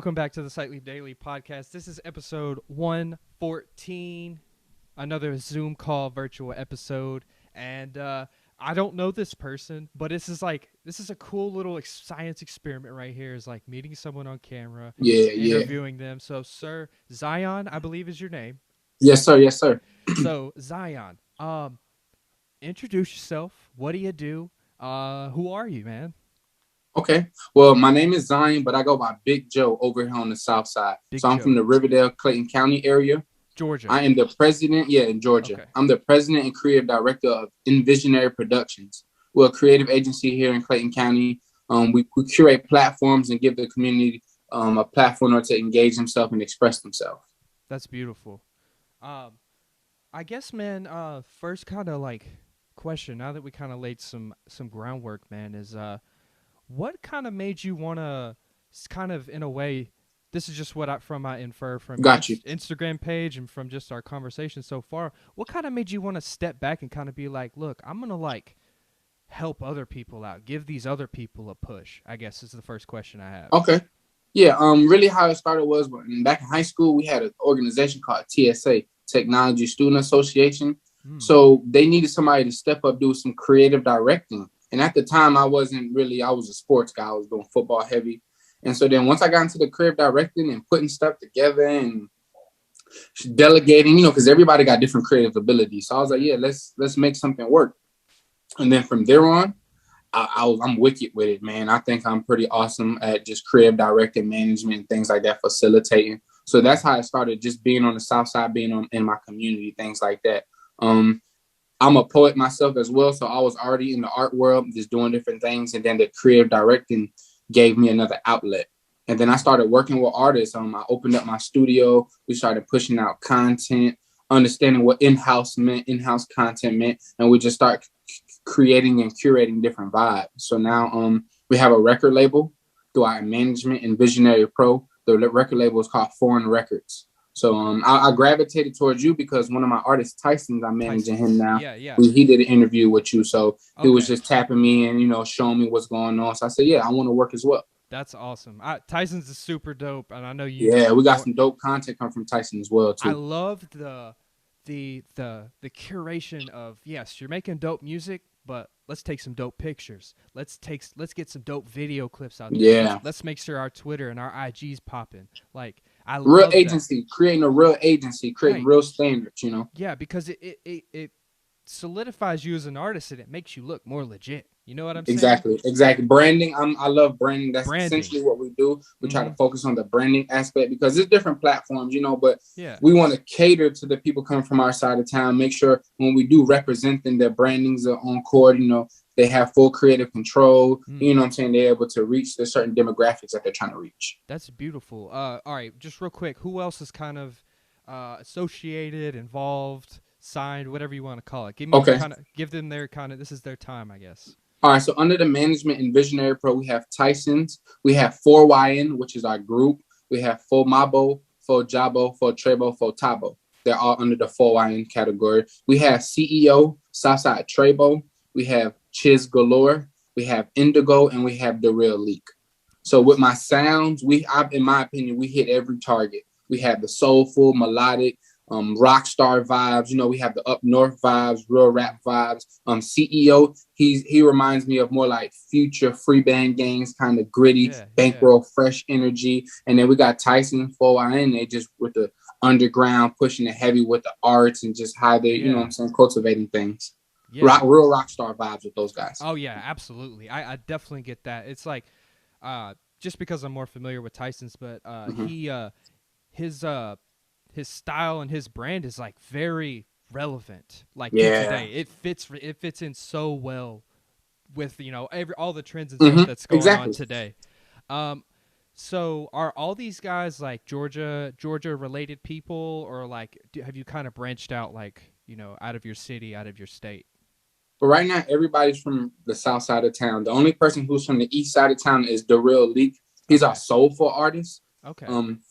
Welcome back to the Slightlee Daily Podcast. This is episode 114, another Zoom call virtual episode. And I don't know this person, but this is a cool little science experiment right here. Is like meeting someone on camera, Yeah, yeah. interviewing them. So, Sir Zion, I believe is your name. Yes, sir. Yes, sir. So, Zion, introduce yourself. What do you do? Who are you, man? Okay. Well, my name is Zion, but I go by Big Joe over here on the South Side. Big So I'm from Joe, the Riverdale, Clayton County area. Georgia. I am the president, in Georgia. Okay. I'm the president and creative director of Envisionary Productions. We're a creative agency here in Clayton County. We curate platforms and give the community a platform to engage themselves and express themselves. That's beautiful. I guess, man. First, kind of like question. Now that we kind of laid some groundwork, man, is what kind of made you want to, kind of in a way, this is just what I infer from your Got you. Instagram page and from just our conversation so far. What kind of made you want to step back and kind of be like, look, I'm gonna like help other people out, give these other people a push? I guess is the first question I have. Okay. Yeah. Really, how it started was back in high school, we had an organization called TSA, Technology Student Association. So they needed somebody to step up, do some creative directing. And at the time, I was a sports guy. I was doing football heavy. And so then once I got into the creative directing and putting stuff together and delegating, because everybody got different creative abilities. So I was like, yeah, let's make something work. And then from there on, I'm wicked with it, man. I think I'm pretty awesome at just creative directing, management, and things like that, facilitating. So that's how it started, just being on the South Side, being in my community, things like that. I'm a poet myself as well, so I was already in the art world, just doing different things, and then the creative directing gave me another outlet. And then I started working with artists. I opened up my studio. We started pushing out content, understanding what in-house content meant, and we just start creating and curating different vibes. So now we have a record label through our management and Visionary Pro. The record label is called Foreign Records. So I gravitated towards you because one of my artists, Tyson's, I'm managing him now. Yeah. He did an interview with you. So he was just tapping me and, showing me what's going on. So I said, yeah, I want to work as well. That's awesome. Tyson's is super dope, and I know you. Yeah, we got some dope content come from Tyson as well too. I love the curation of, yes, you're making dope music, but let's take some dope pictures. Let's get some dope video clips out there. Yeah. Let's make sure our Twitter and our IG's popping. Like, I real love agency, that. creating a real agency, creating real standards, Yeah, because it solidifies you as an artist and it makes you look more legit. You know what I'm saying? Exactly. Branding. I love branding. That's Branding. Essentially what we do. We try to focus on the branding aspect because there's different platforms, but we want to cater to the people coming from our side of town. Make sure when we do represent them, their brandings are on court. They have full creative control. You know what I'm saying? They're able to reach the certain demographics that they're trying to reach. That's beautiful. All right, just real quick, who else is kind of associated, involved, signed, whatever you want to call it? Give them their kind of, this is their time, I guess. All right, so under the management and Visionary Pro, we have Tyson's, we have 4YN, which is our group. We have Fo Mabo, Fo Jabo, Fo Trebo, Fo Tabo. They're all under the 4YN category. We have CEO, Southside Trebo. We have Chiz Galore. We have Indigo, and we have The Real Leak. So with my sounds, in my opinion, we hit every target. We have the soulful, melodic, rock star vibes. We have the up north vibes, real rap vibes. CEO, he reminds me of more like Future, Free Band Gangs, kind of gritty, bankroll, fresh energy. And then we got Tyson 4YN. They just with the underground, pushing it heavy with the arts and just how they, cultivating things. Yeah. Real rock star vibes with those guys. Oh yeah, absolutely. I definitely get that. It's like just because I'm more familiar with Tyson's, but his style and his brand is like very relevant. Like today, it fits in so well with all the trends and stuff that's going on today. So are all these guys like Georgia related people, or like have you kind of branched out like out of your city, out of your state? But right now, everybody's from the south side of town. The only person who's from the east side of town is The Real Leak. He's our soulful artist. Okay.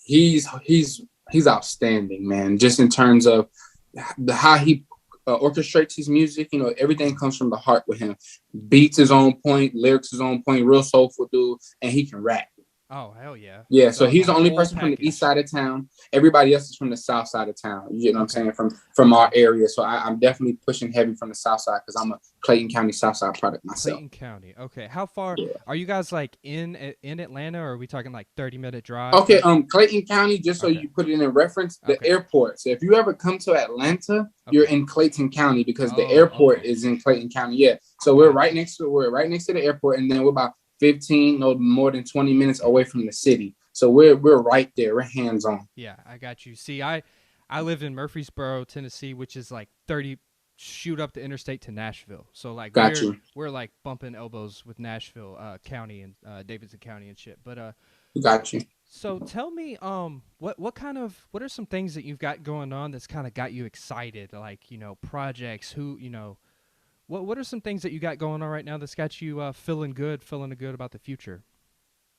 He's outstanding, man. Just in terms of how he orchestrates his music, everything comes from the heart with him. Beats is on point, lyrics is on point, real soulful dude, and he can rap. Oh, hell yeah. Yeah, so The he's the only person package. from the east side of town. Everybody else is from the south side of town. You know what I'm saying? From our area. So I'm definitely pushing heavy from the south side because I'm a Clayton County south side product myself. Clayton County. Okay. How far are you guys like in Atlanta, or are we talking like 30-minute drive? Okay, Clayton County, just so you put it in reference, the airport. So if you ever come to Atlanta, you're in Clayton County because the airport is in Clayton County. Yeah. So we're right next to the airport, and then we're about 15, no more than 20 minutes away from the city. So we're right there. We're hands on. Yeah, I got you. See, I live in Murfreesboro, Tennessee, which is like 30 shoot up the interstate to Nashville. So like we're like bumping elbows with Nashville County and Davidson County and shit. But got you. So tell me what are some things that you've got going on that's kind of got you excited, like, you know, projects, what are some things that you got going on right now that's got you feeling good about the future?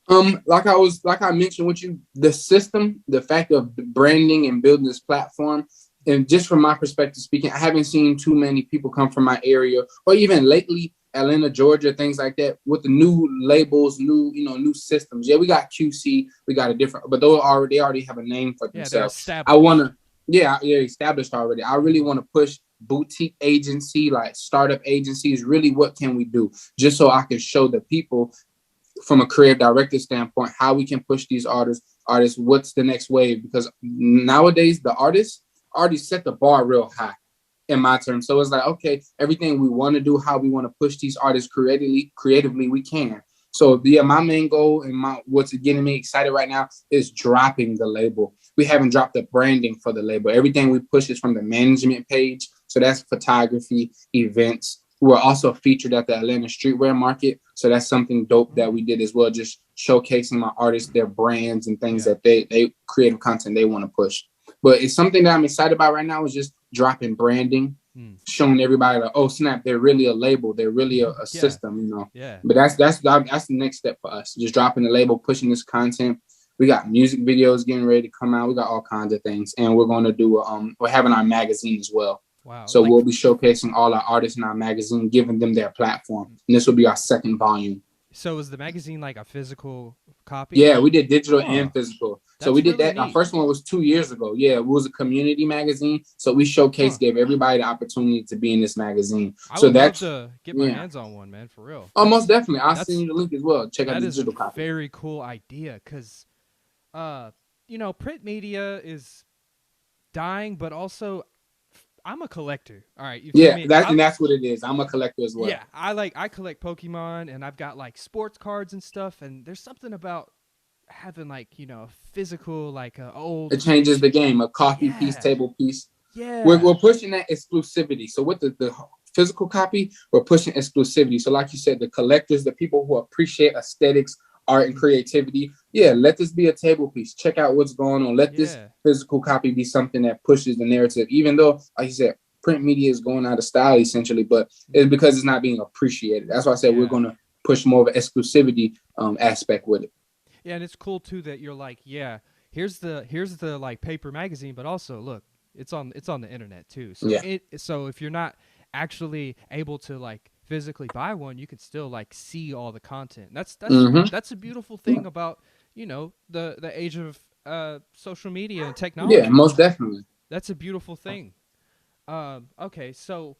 Like I mentioned with you, the system, the fact of branding and building this platform, and just from my perspective speaking, I haven't seen too many people come from my area or even lately, Atlanta, Georgia, things like that, with the new labels, new systems. Yeah, we got QC, we got a different, but they already have a name for themselves. Established already. I really want to push boutique agency, like startup agencies. Really, what can we do? Just so I can show the people from a creative director standpoint how we can push these artists, what's the next wave? Because nowadays the artists already set the bar real high in my terms. So it's like, okay, everything we want to do, how we want to push these artists creatively, we can. So yeah, my main goal and what's getting me excited right now is dropping the label. We haven't dropped the branding for the label. Everything we push is from the management page. So that's photography, events. We're also featured at the Atlanta Streetwear Market. So that's something dope that we did as well, just showcasing my artists, their brands and things that they creative content they want to push. But it's something that I'm excited about right now is just dropping branding, showing everybody like, oh snap, they're really a label, they're really a system, you know. Yeah. But that's the next step for us. Just dropping the label, pushing this content. We got music videos getting ready to come out. We got all kinds of things, and we're going to do we're having our magazine as well. Wow. So we'll be showcasing all our artists in our magazine, giving them their platform. And this will be our second volume. So is the magazine like a physical copy? Yeah, we did digital and physical. So we did really that. Neat. Our first one was 2 years ago. Yeah, it was a community magazine. So we showcased, gave everybody the opportunity to be in this magazine. I would love to get my hands on one, man, for real. Oh, most definitely. I'll send you the link as well. Check out the digital copy. That is a very cool idea because, you know, print media is dying, but also I'm a collector. All right. That's what it is. I'm a collector as well. Yeah. I collect Pokemon, and I've got like sports cards and stuff. And there's something about having like, you know, a physical, like a old. It changes the game. A coffee piece, table piece. Yeah. We're pushing that exclusivity. So with the physical copy, we're pushing exclusivity. So like you said, the collectors, the people who appreciate aesthetics, art, and creativity. Yeah, let this be a table piece. Check out what's going on. Let this physical copy be something that pushes the narrative, even though, like you said, print media is going out of style essentially, but it's because it's not being appreciated. That's why I said we're going to push more of an exclusivity aspect with it. Yeah, and it's cool too that you're like, here's the like paper magazine, but also look, it's on the internet too. So so if you're not actually able to like physically buy one, you can still like see all the content. That's a beautiful thing about, you know, the age of social media and technology. Yeah, most definitely. That's a beautiful thing. Okay, so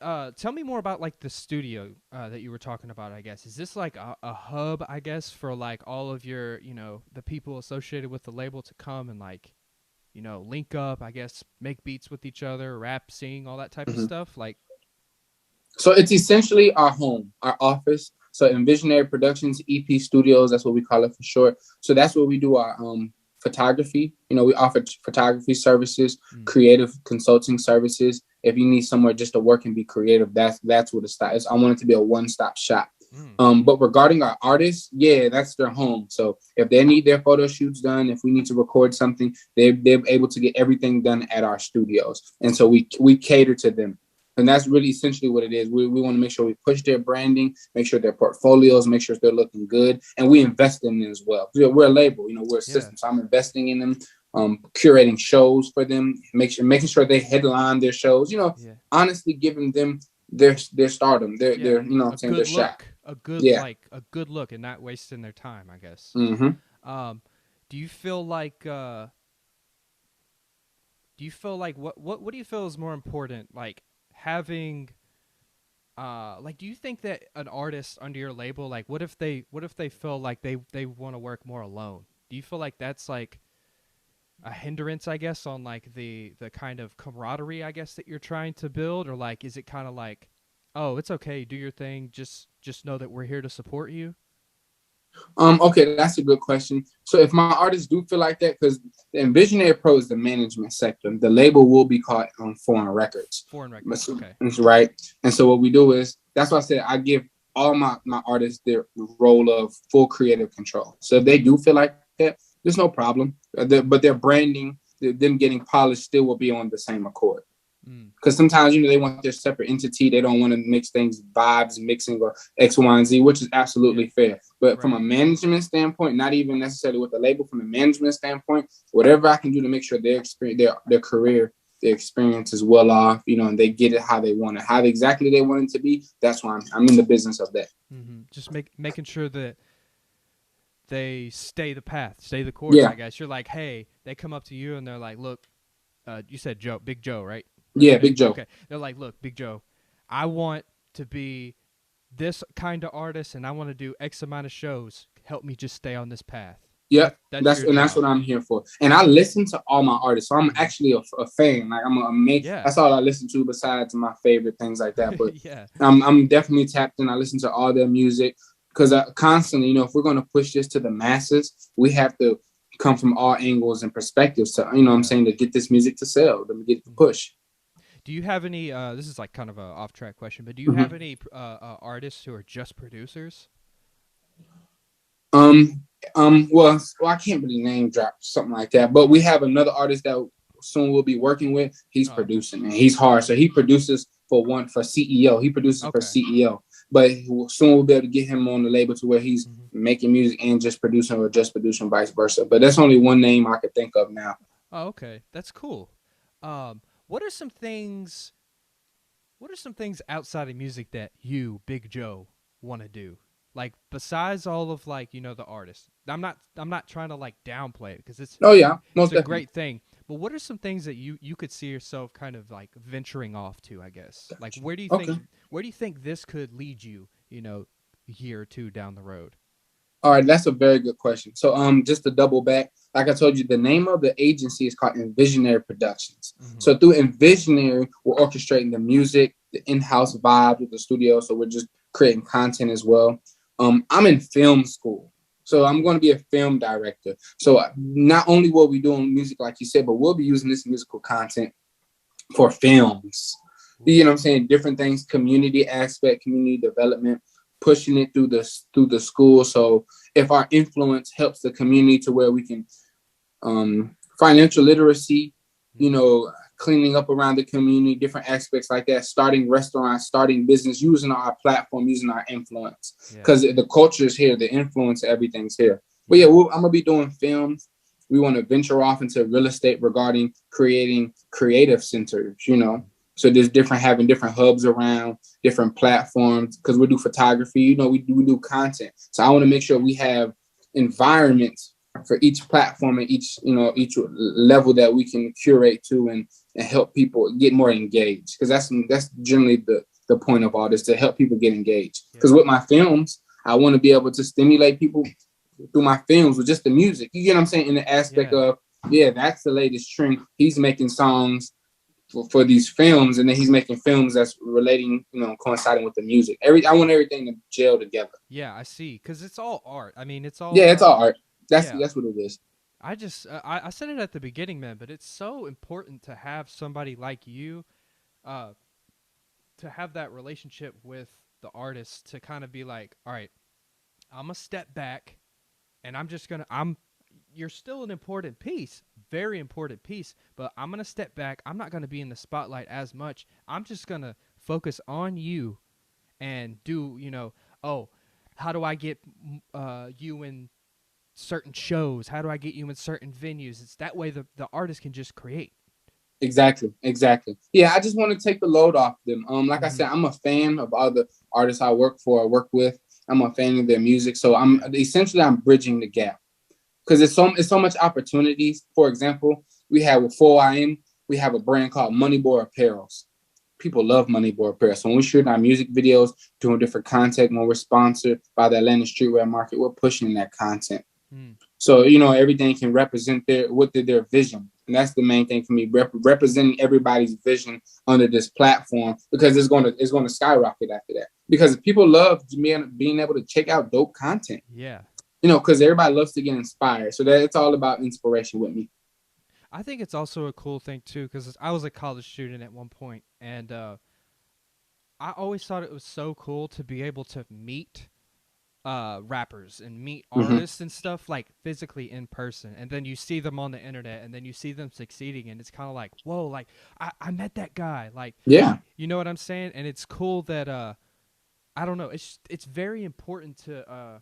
tell me more about like the studio that you were talking about. I guess is this like a hub, I guess, for like all of your, you know, the people associated with the label to come and like, you know, link up, I guess, make beats with each other, rap, sing, all that type of stuff, like. So it's essentially our home, our office. So Envisionary Productions, EP Studios, that's what we call it for short. So that's where we do our photography. You know, we offer photography services, creative consulting services. If you need somewhere just to work and be creative, that's what the style is. I want it to be a one-stop shop. But regarding our artists, that's their home. So if they need their photo shoots done, if we need to record something, they're able to get everything done at our studios. And so we cater to them. And that's really essentially what it is. We want to make sure we push their branding, make sure their portfolios, make sure they're looking good. And we invest in them as well. We're a label, you know, we're a system. So I'm investing in them, curating shows for them, making sure they headline their shows, you know, honestly giving them their stardom, their you know what I'm saying, their shot. a good Yeah. like a good look and not wasting their time, I guess. Mm-hmm. Do you feel like what do you feel is more important, like having like do you think that an artist under your label, like what if they feel like they want to work more alone? Do you feel like that's like a hindrance, I guess, on like the kind of camaraderie, I guess, that you're trying to build, or like is it kind of like, oh, it's okay, do your thing, just know that we're here to support you? Okay, that's a good question. So if my artists do feel like that, because the Envisionary Pro is the management sector, the label will be called Foreign Records. Foreign records, okay. That's right. And so what we do is, that's why I said I give all my artists their role of full creative control. So if they do feel like that, there's no problem. But their branding, them getting polished, still will be on the same accord. Because sometimes, they want their separate entity. They don't want to mix things, vibes, mixing, or X, Y, and Z, which is absolutely fair. But from a management standpoint, not even necessarily with the label, from a management standpoint, whatever I can do to make sure their experience, their career, their experience is well off, and they get it how they want it, how exactly they want it to be. That's why I'm in the business of that. Just making sure that they stay the path, stay the course. Yeah. I guess you're like, hey, they come up to you and they're like, look, you said Joe, Big Joe, right? Yeah, Big Joe. Okay. They're like, look, Big Joe, I want to be this kind of artist and I want to do X amount of shows. Help me just stay on this path. Yep. That's that's what I'm here for. And I listen to all my artists. So I'm actually a fan. Like I'm that's all I listen to besides my favorite things like that. But yeah. I'm definitely tapped in. I listen to all their music because I constantly, if we're going to push this to the masses, we have to come from all angles and perspectives to, what I'm saying, to get this music to sell, to get the push. Do you have any? This is like kind of a off-track question, but do you have any artists who are just producers? Well, I can't really name drop something like that, but we have another artist that soon we'll be working with. He's producing and he's hard, so he produces for CEO. He produces for CEO, but soon we'll be able to get him on the label to where he's making music and just producing, or just producing, vice versa. But that's only one name I could think of now. Oh, okay, that's cool. What are some things outside of music that you, Big Joe, want to do? Like besides all of like, the artist. I'm not trying to like downplay it because it's a great thing. But what are some things that you could see yourself kind of like venturing off to, I guess? Like where do you think this could lead you, a year or two down the road? All right, that's a very good question. So just to double back, like I told you, the name of the agency is called Envisionary Productions. So through Envisionary, we're orchestrating the music, the in-house vibe with the studio. So we're just creating content as well. I'm in film school, so I'm going to be a film director. So not only will we be doing music, like you said, but we'll be using this musical content for films. You know what I'm saying? Different things, community aspect, community development, pushing it through the school. So if our influence helps the community to where we can financial literacy, cleaning up around the community, different aspects like that, starting restaurants, starting business, using our platform, using our influence. Because the culture is here, the influence, everything's here. But I'm going to be doing films. We want to venture off into real estate regarding creating creative centers, So there's having different hubs around, different platforms, because we do photography, we do content. So I want to make sure we have environments for each platform and each level that we can curate to and help people get more engaged, because that's generally the point of all this, to help people get engaged. Because with my films, I want to be able to stimulate people through my films with just the music. You get what I'm saying? In the aspect of, that's the latest trend. He's making songs for these films, and then he's making films that's relating, coinciding with the music. I want everything to gel together. Yeah, I see. Because it's all art. I mean, it's all it's all art. That's what it is. I just I said it at the beginning, man, but it's so important to have somebody like you, to have that relationship with the artist, to kind of be like, all right, I'm gonna step back, and you're still an important piece, very important piece, but I'm gonna step back. I'm not gonna be in the spotlight as much. I'm just gonna focus on you, and do how do I get you in certain shows? How do I get you in certain venues? It's that way the artist can just create. Exactly. Yeah, I just want to take the load off them. Like I said, I'm a fan of all the artists I work with, I'm a fan of their music. So I'm bridging the gap because it's so much opportunities. For example, we have with 4IM, we have a brand called Moneyboy Apparels. People love Moneyboy Apparel. So when we're shooting our music videos, doing different content, when we're sponsored by the Atlanta streetwear market, we're pushing that content. So, everything can represent their vision. And that's the main thing for me, representing everybody's vision under this platform, because it's going to skyrocket after that. Because people love being able to check out dope content. Yeah. Because everybody loves to get inspired. So that it's all about inspiration with me. I think it's also a cool thing too, because I was a college student at one point, and I always thought it was so cool to be able to meet rappers and meet artists and stuff, like physically in person, and then you see them on the internet, and then you see them succeeding, and it's kind of like, whoa, like I met that guy, like, yeah, you know what I'm saying? And it's cool that I don't know, it's very important to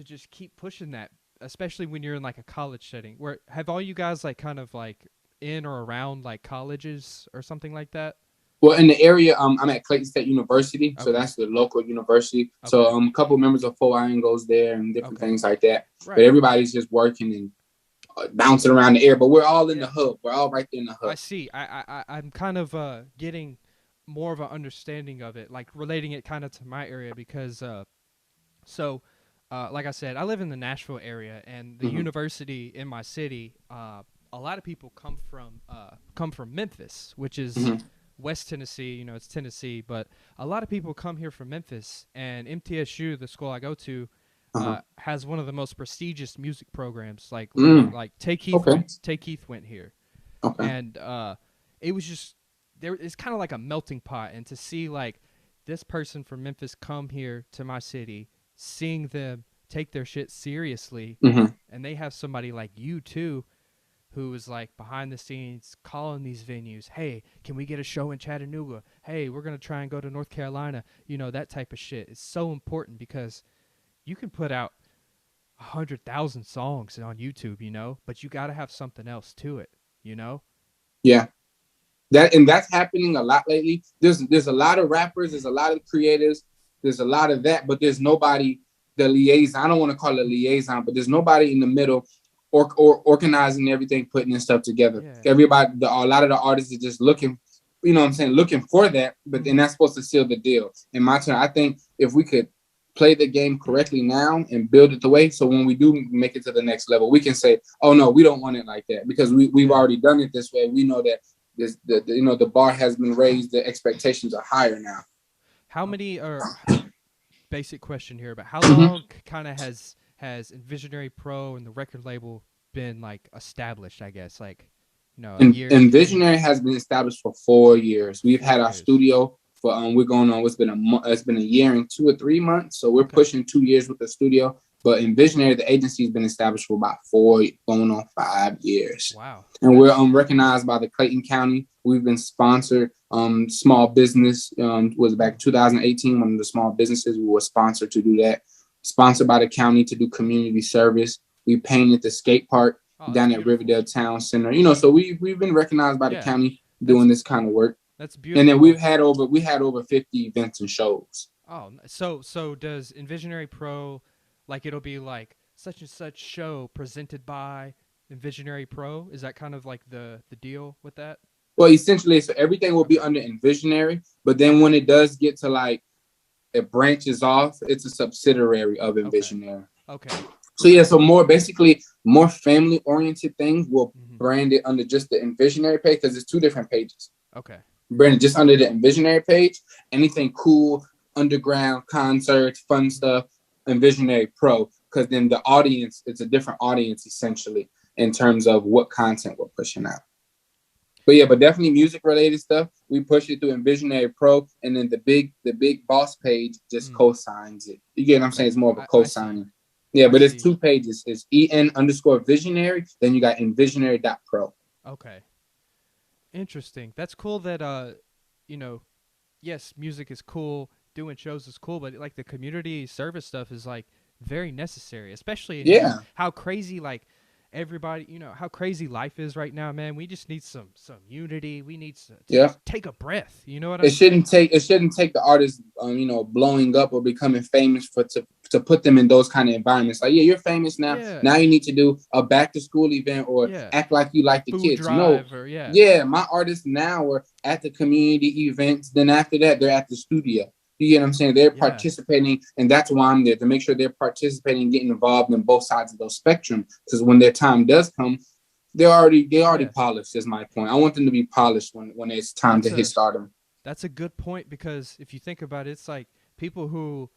just keep pushing that, especially when you're in like a college setting. Where have all you guys like kind of like in or around like colleges or something like that? Well, in the area, I'm at Clayton State University, so that's the local university. Okay. So a couple members of 4IM goes there and different things like that. Right. But everybody's just working and bouncing around the air. But we're all in the hub. We're all right there in the hub. I see. I'm kind of getting more of an understanding of it, like relating it kind of to my area, because like I said, I live in the Nashville area, and the university in my city, a lot of people come from Memphis, which is West Tennessee. It's Tennessee, but a lot of people come here from Memphis, and MTSU, the school I go to, has one of the most prestigious music programs. Like Tay Keith went here, and it was just there. It's kind of like a melting pot, and to see like this person from Memphis come here to my city, seeing them take their shit seriously, and they have somebody like you too, who is like behind the scenes calling these venues, hey, can we get a show in Chattanooga? Hey, we're going to try and go to North Carolina. That type of shit is so important, because you can put out 100,000 songs on YouTube, but you got to have something else to it, Yeah. That's happening a lot lately. There's a lot of rappers, there's a lot of creatives, there's a lot of that, but there's nobody, the liaison, I don't want to call it liaison, but there's nobody in the middle or organizing everything, putting this stuff together. Yeah. Everybody, a lot of the artists are just looking, looking for that, but then that's supposed to seal the deal. In my turn, I think if we could play the game correctly now and build it the way, so when we do make it to the next level, we can say, oh no, we don't want it like that, because we've already done it this way. We know that the bar has been raised, the expectations are higher now. How many basic question here, but how long kind of has Envisionary Pro and the record label been like established, I guess, like, a year? Envisionary has been established for 4 years. We've had our studio for we're going on, it's been a year and 2 or 3 months, so we're pushing 2 years with the studio. But Envisionary, the agency, has been established for about 4, going on 5 years. Wow. And we're recognized by the Clayton County. We've been sponsored. Small business was back in 2018, one of the small businesses we were sponsored to do that. Sponsored by the county to do community service. We painted the skate park down at Riverdale Town Center. So we've been recognized by the county doing this kind of work. That's beautiful. And then we had over 50 events and shows. Oh, so does Envisionary Pro, like, it'll be like such and such show presented by Envisionary Pro? Is that kind of like the deal with that? Well, essentially, so everything will be under Envisionary, but then when it does get to like, it branches off, it's a subsidiary of Envisionary. Okay. So yeah, so more family-oriented things will brand it under just the Envisionary page, because it's 2 different pages. Okay. Branded just under the Envisionary page. Anything cool, underground, concerts, fun stuff, Envisionary Pro, because then the audience, it's a different audience essentially in terms of what content we're pushing out. But yeah, but definitely music related stuff, we push it through Envisionary Pro, and then the big boss page just co-signs it. You get what I'm saying? It's more of a co-signing. Yeah, but it's 2 pages. It's EN_visionary, then you got envisionary.pro. Okay. Interesting. That's cool that yes, music is cool, doing shows is cool, but like the community service stuff is like very necessary, especially in how crazy, like, everybody, you know, how crazy life is right now, man. We just need some unity. We need to Yeah. just take a breath. You know what It I'm saying? shouldn't take the artist, you know, blowing up or becoming famous to put them in those kind of environments. Like, yeah, you're famous now. Yeah. Now you need to do a back to school event or Yeah. act like you like the Food kids. No, drive or yeah. yeah, my artists now are at the community events. Then after that, they're at the studio. You get what I'm saying? They're Yeah. participating, and that's why I'm there, to make sure they're participating, getting involved in both sides of those spectrum. Because when their time does come, they already polished. Is my point. I want them to be polished when it's time to hit stardom. That's a good point, because if you think about it, it's like people who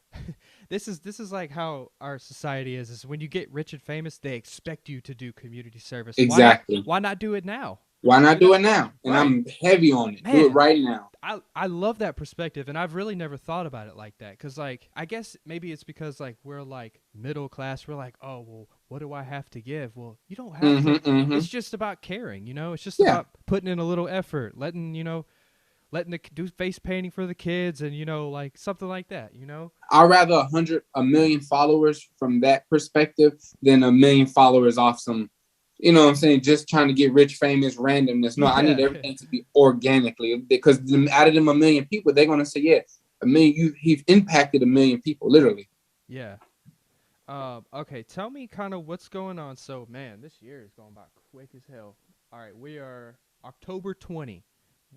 this is like how our society is when you get rich and famous, they expect you to do community service. Exactly. Why not do it now? Why not do it now? And right. I'm heavy on it. Man, do it right now. I love that perspective, and I've really never thought about it like that, because like I guess maybe it's because like we're like middle class. We're like, oh well, what do I have to give? Well, you don't have to. It's just about caring, you know. It's just about putting in a little effort, letting do face painting for the kids, and you know, like something like that, you know. I'd rather a million followers from that perspective than a million followers off some, you know what I'm saying, just trying to get rich, famous, randomness. No, I need everything to be organically, because out of them a million people, they're gonna say, yeah, a million. He's impacted a million people, literally. Yeah. Okay. Tell me kind of what's going on. So, man, this year is going by quick as hell. All right, we are October 20.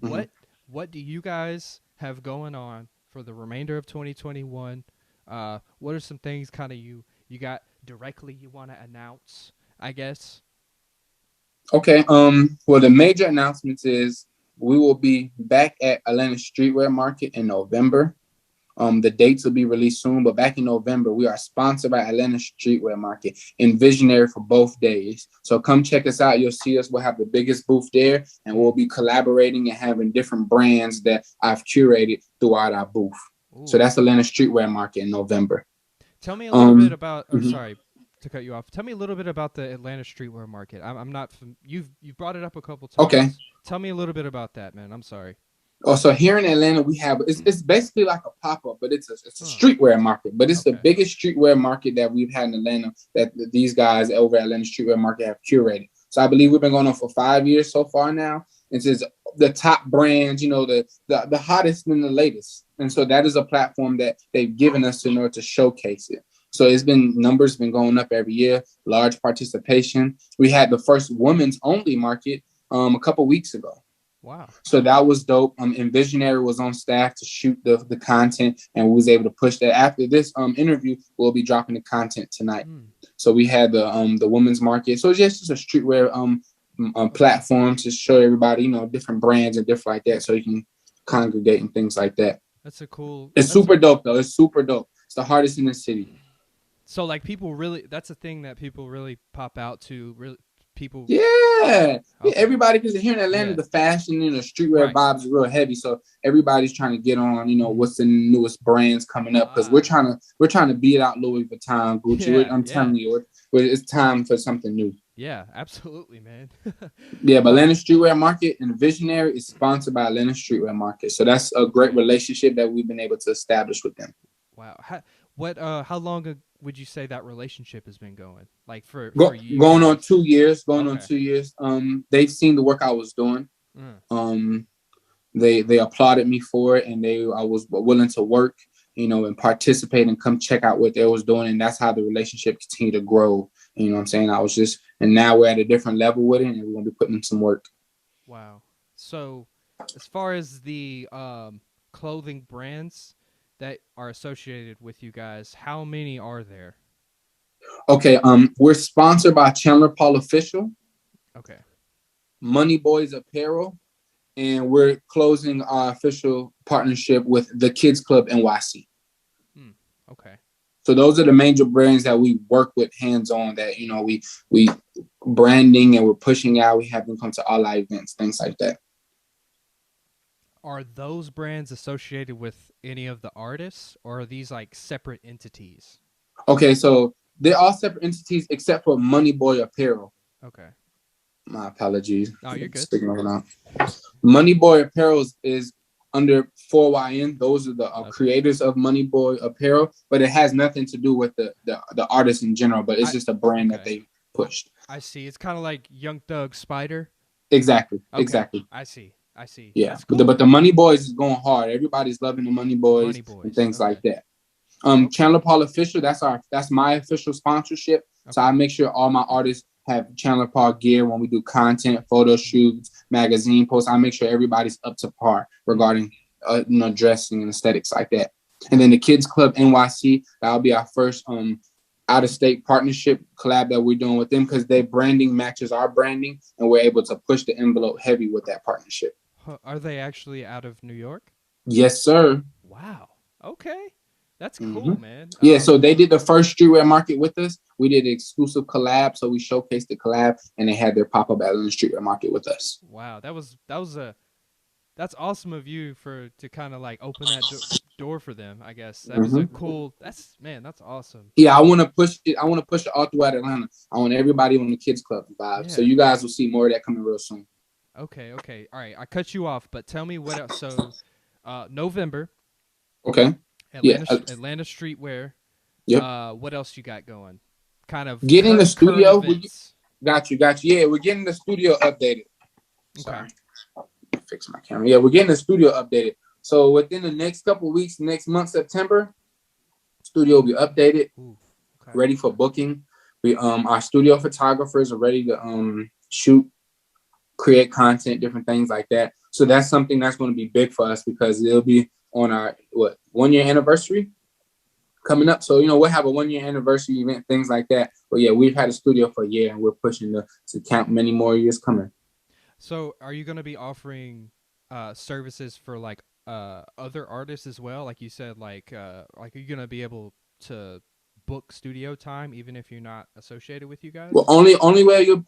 Mm-hmm. What do you guys have going on for the remainder of 2021? What are some things kind of you got directly you want to announce, I guess? Okay. Well, the major announcements is we will be back at Atlanta Streetwear Market in November. The dates will be released soon, but back in November, we are sponsored by Atlanta Streetwear Market and Visionary for both days. So come check us out. You'll see us. We'll have the biggest booth there, and we'll be collaborating and having different brands that I've curated throughout our booth. Ooh. So that's Atlanta Streetwear Market in November. Tell me a little bit about, sorry to cut you off. Tell me a little bit about the Atlanta Streetwear Market. I'm not, you've brought it up a couple times. Okay. Tell me a little bit about that, man. I'm sorry. Oh, so here in Atlanta, we have, it's basically like a pop-up, but it's a streetwear market. But it's the biggest streetwear market that we've had in Atlanta, that these guys over at Atlanta Streetwear Market have curated. So I believe we've been going on for 5 years so far now. It's just the top brands, you know, the hottest and the latest. And so that is a platform that they've given us in order to showcase it. So numbers been going up every year, large participation. We had the first women's only market a couple weeks ago. Wow. So that was dope. And Visionary was on staff to shoot the content, and we was able to push that. After this interview, we'll be dropping the content tonight. So we had the women's market. So it's just a streetwear platform to show everybody, you know, different brands and different like that, so you can congregate and things like that. That's a cool. It's super dope though. It's super dope. It's the hardest in the city. So like people really, that's a thing that people really pop out to. Really. People, yeah, everybody, because here in Atlanta, the fashion and the streetwear vibes are real heavy. So everybody's trying to get on, you know, what's the newest brands coming up, because we're trying to beat out Louis Vuitton, Gucci. I'm telling you, it's time for something new. Yeah, absolutely, man. Yeah, but Atlanta Streetwear Market and Visionary is sponsored by Atlanta Streetwear Market, so that's a great relationship that we've been able to establish with them. Wow, how long would you say that relationship has been going? Like for you? Going on 2 years. On 2 years. They've seen the work I was doing. They applauded me for it, and I was willing to work, you know, and participate and come check out what they was doing, and that's how the relationship continued to grow. You know what I'm saying? And now we're at a different level with it, and we're gonna be putting in some work. Wow. So, as far as the clothing brands that are associated with you guys, how many are there? Okay, we're sponsored by Chandler Paul Official. Okay. Money Boys Apparel, and we're closing our official partnership with the Kids Club NYC. Okay. So those are the major brands that we work with hands-on, that, you know, we branding and we're pushing out. We have them come to all our events, things like that. Are those brands associated with any of the artists, or are these like separate entities? Okay, so they're all separate entities except for Money Boy Apparel. Okay. My apologies. Oh, you're good. Money Boy Apparel is under 4YN. Those are the creators of Money Boy Apparel, but it has nothing to do with the artists in general, but it's just a brand that they pushed. I see. It's kind of like Young Thug Spider. Exactly. Okay. Exactly. I see. Yeah. That's cool. But the Money Boys is going hard. Everybody's loving the Money Boys, Money Boys. and things like that. Chandler Paul official. That's my official sponsorship. Okay. So I make sure all my artists have Chandler Paul gear when we do content, photo shoots, magazine posts. I make sure everybody's up to par regarding dressing and aesthetics like that. And then the Kids Club NYC, that'll be our first out-of-state partnership collab that we're doing with them, because their branding matches our branding, and we're able to push the envelope heavy with that partnership. Are they actually out of New York? Yes, sir. Wow. Okay. That's cool, man. Yeah, so they did the first streetwear market with us. We did an exclusive collab, so we showcased the collab, and they had their pop-up at the streetwear market with us. Wow, that's awesome of you to kind of like open that door for them. I guess that was a cool. That's awesome. Yeah, I want to push it. I want to push it all throughout Atlanta. I want everybody on the Kids Club vibe. Yeah. So you guys will see more of that coming real soon. Okay. All right, I cut you off, but tell me what else. So, November. Okay. Atlanta Streetwear. Yep. What else you got going? Kind of getting the studio. Got you. Yeah, we're getting the studio updated. Okay. Sorry. Fix my camera. Yeah, we're getting the studio updated. So within the next couple of weeks, next month, September, studio will be updated, ready for booking. We our studio photographers are ready to shoot, create content, different things like that. So that's something that's going to be big for us, because it'll be on our 1 year anniversary coming up. So we'll have a 1 year anniversary event, things like that. But yeah, we've had a studio for a year, and we're pushing to count many more years coming. So are you going to be offering services for like other artists as well? Like you said, like are you going to be able to book studio time even if you're not associated with you guys? Well, only way you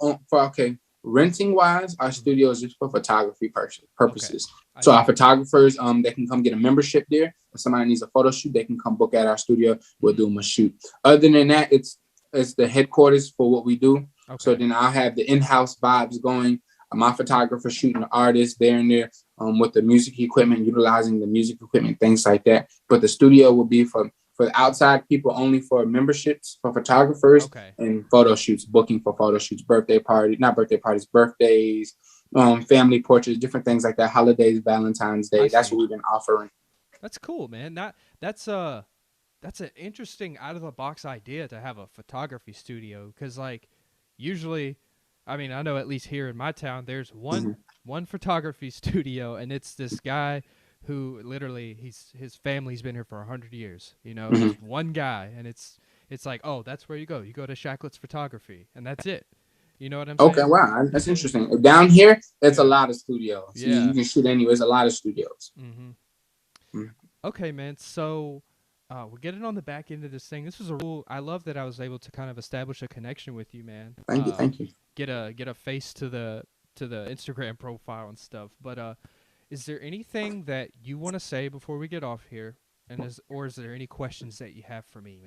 renting wise, our studio is just for photography purposes. Okay. So our photographers, they can come get a membership there. If somebody needs a photo shoot, they can come book at our studio. We'll do them a shoot. Other than that, it's the headquarters for what we do. Okay. So then I'll have the in-house vibes going. My photographer shooting the artists there and there with the music equipment, utilizing the music equipment, things like that. But the studio will be for outside people, only for memberships for photographers, and photo shoots, booking for photo shoots, birthdays, family portraits, different things like that, holidays, Valentine's Day. That's what we've been offering. That's cool, man. That's an interesting out of the box idea to have a photography studio, because like usually, I mean, I know at least here in my town, there's one photography studio, and it's this guy who literally his family's been here for 100 years. Just one guy, and it's like, oh, that's where you go. You go to Shacklett's Photography, and that's it. You know what I'm saying? Okay, wow, that's interesting. Down here, it's a lot of studios. Yeah, you can shoot anywhere. There's a lot of studios. Okay, man. So we're getting on the back end of this thing. This was I love that I was able to kind of establish a connection with you, man. Thank you. Get a face to the Instagram profile and stuff. But is there anything that you want to say before we get off here? Or is there any questions that you have for me,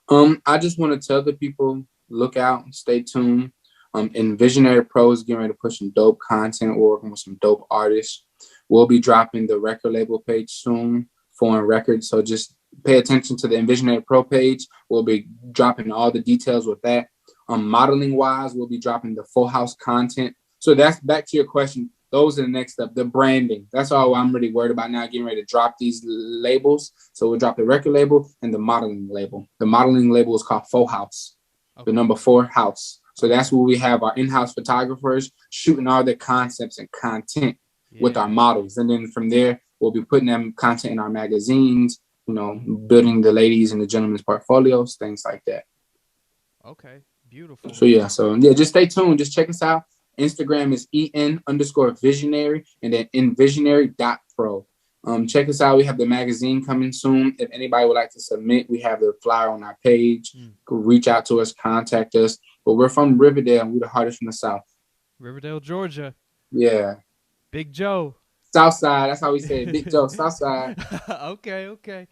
man? I just want to tell the people, look out, stay tuned. And Visionary Pro is getting ready to push some dope content. We're working with some dope artists. We'll be dropping the record label page soon, Foreign Records. So just pay attention to the Visionary Pro page. We'll be dropping all the details with that. Modeling wise, we'll be dropping the Full House content. So that's back to your question. Those are the next step, the branding. That's all I'm really worried about now, getting ready to drop these labels. So we'll drop the record label and the modeling label. The modeling label is called Full House, the number 4 house. So that's where we have our in-house photographers shooting all their concepts and content with our models. And then from there, we'll be putting them content in our magazines, building the ladies and the gentlemen's portfolios, things like that. Okay, beautiful. So just stay tuned. Just check us out. Instagram is EN_visionary and then envisionary.pro. Check us out. We have the magazine coming soon. If anybody would like to submit, we have the flyer on our page. Reach out to us, contact us. But we're from Riverdale. We're the hardest from the South. Riverdale, Georgia. Yeah. Big Joe. South side. That's how we say it. Big Joe, South side. Okay.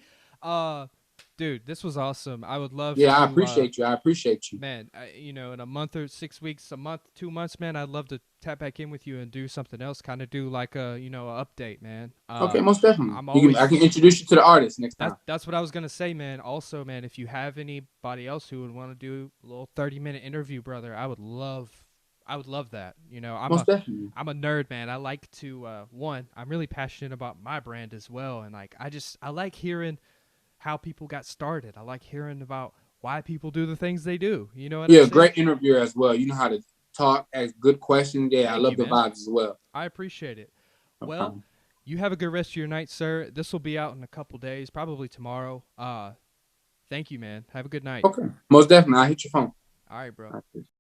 Dude, this was awesome. I would love Yeah, to. I appreciate you. I appreciate you. Man, you know, in a month or 6 weeks, a month, 2 months, man, I'd love to tap back in with you and do something else. Kind of do like a, you know, a update, man. Okay, most definitely. I'm always. I can introduce you to the artist next time. That's what I was gonna say, man. Also, man, if you have anybody else who would want to do a little 30-minute interview, brother, I would love that. You know, Most definitely. I'm a nerd, man. I like to I'm really passionate about my brand as well, and like I like hearing how people got started. I like hearing about why people do the things they do. You know what I'm saying? Great interviewer as well. You know how to talk, ask good questions. Yeah, I love the vibes as well. I appreciate it. No well, problem. You have a good rest of your night, sir. This will be out in a couple days, probably tomorrow. Thank you, man. Have a good night. Okay, most definitely. I'll hit your phone. All right, bro. All right.